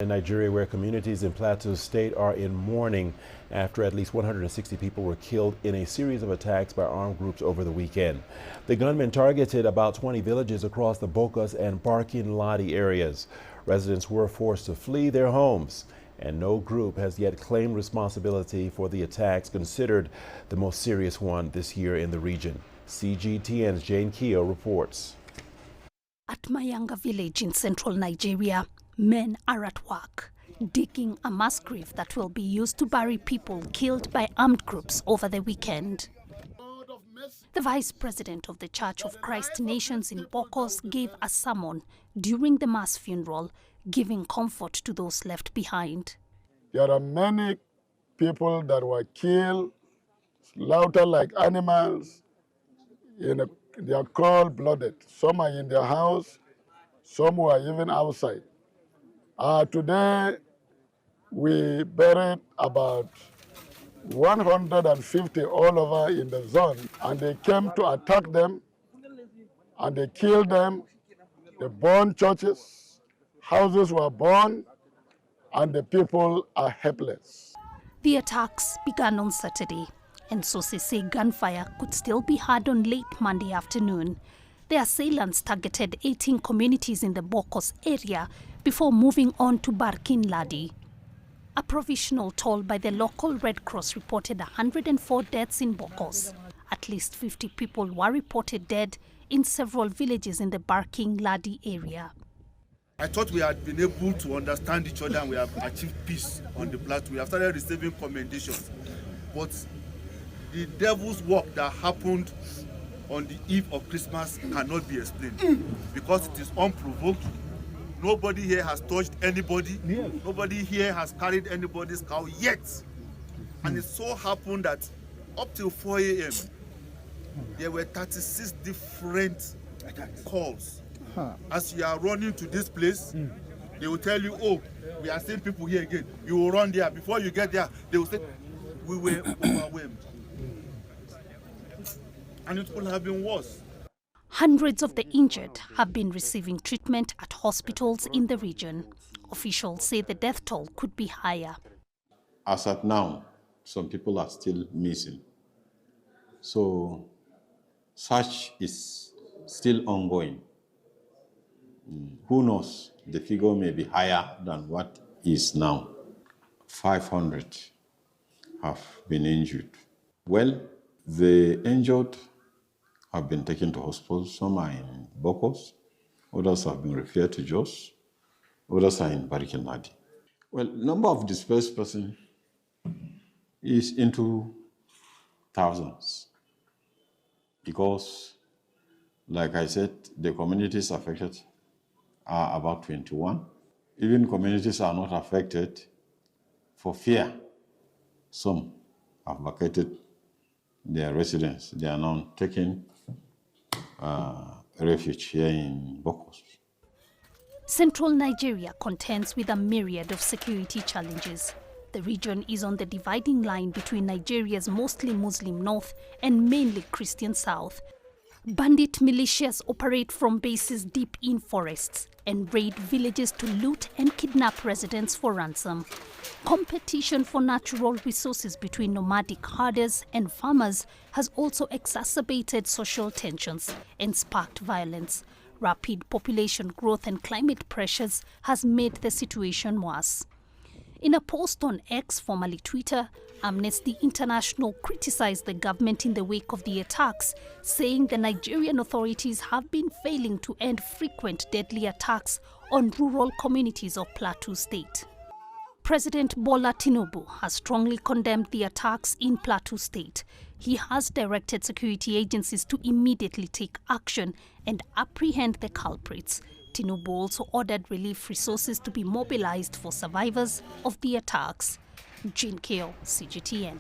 In Nigeria, where communities in Plateau State are in mourning after at least 160 people were killed in a series of attacks by armed groups over the weekend. The gunmen targeted about 20 villages across the Bokkos and Barkin Ladi areas. Residents were forced to flee their homes, and no group has yet claimed responsibility for the attacks, considered the most serious one this year in the region. CGTN's Jane Keo reports. At Mayanga village in central Nigeria, men are at work, digging a mass grave that will be used to bury people killed by armed groups over the weekend. The vice president of the Church of Christ Nations in Bokkos gave a sermon during the mass funeral, giving comfort to those left behind. There are many people that were killed, slaughtered like animals. They are cold-blooded. Some are in their house, some were even outside. Today, we buried about 150 all over in the zone, and they came to attack them, and they killed them. They burned churches, houses were burned, and the people are helpless. The attacks began on Saturday, and sources say gunfire could still be heard on late Monday afternoon. The assailants targeted 18 communities in the Bokkos area before moving on to Barkin Ladi. A provisional toll by the local Red Cross reported 104 deaths in Bokkos. At least 50 people were reported dead in several villages in the Barkin Ladi area. I thought we had been able to understand each other and we have achieved peace on the plateau. We have started receiving commendations. But the devil's work that happened on the eve of Christmas cannot be explained because it is unprovoked. Nobody here has touched anybody. Yes. Nobody here has carried anybody's cow yet. And it so happened that up till 4 a.m., there were 36 different calls. As you are running to this place, they will tell you, oh, we are seeing people here again. You will run there. Before you get there, they will say, we were overwhelmed. And it could have been worse. Hundreds of the injured have been receiving treatment at hospitals in the region. Officials say the death toll could be higher. As at now, some people are still missing. So, search is still ongoing. Who knows? The figure may be higher than what is now. 500 have been injured. Well, the injured have been taken to hospital. Some are in Bokkos, others have been referred to Jos, others are in Barkin Ladi. Well, number of displaced persons is into thousands because, like I said, the communities affected are about 21. Even communities are not affected for fear. Some have vacated their residence. They are now taking refuge here in Bokkos. Central Nigeria contends with a myriad of security challenges. The region is on the dividing line between Nigeria's mostly Muslim north and mainly Christian south. Bandit militias operate from bases deep in forests and raid villages to loot and kidnap residents for ransom. Competition for natural resources between nomadic herders and farmers has also exacerbated social tensions and sparked violence. Rapid population growth and climate pressures has made the situation worse. In a post on X, formerly Twitter, Amnesty International criticized the government in the wake of the attacks, saying the Nigerian authorities have been failing to end frequent deadly attacks on rural communities of Plateau State. President Bola Tinubu has strongly condemned the attacks in Plateau State. He has directed security agencies to immediately take action and apprehend the culprits. Tinubu also ordered relief resources to be mobilized for survivors of the attacks. Jane Keo, CGTN.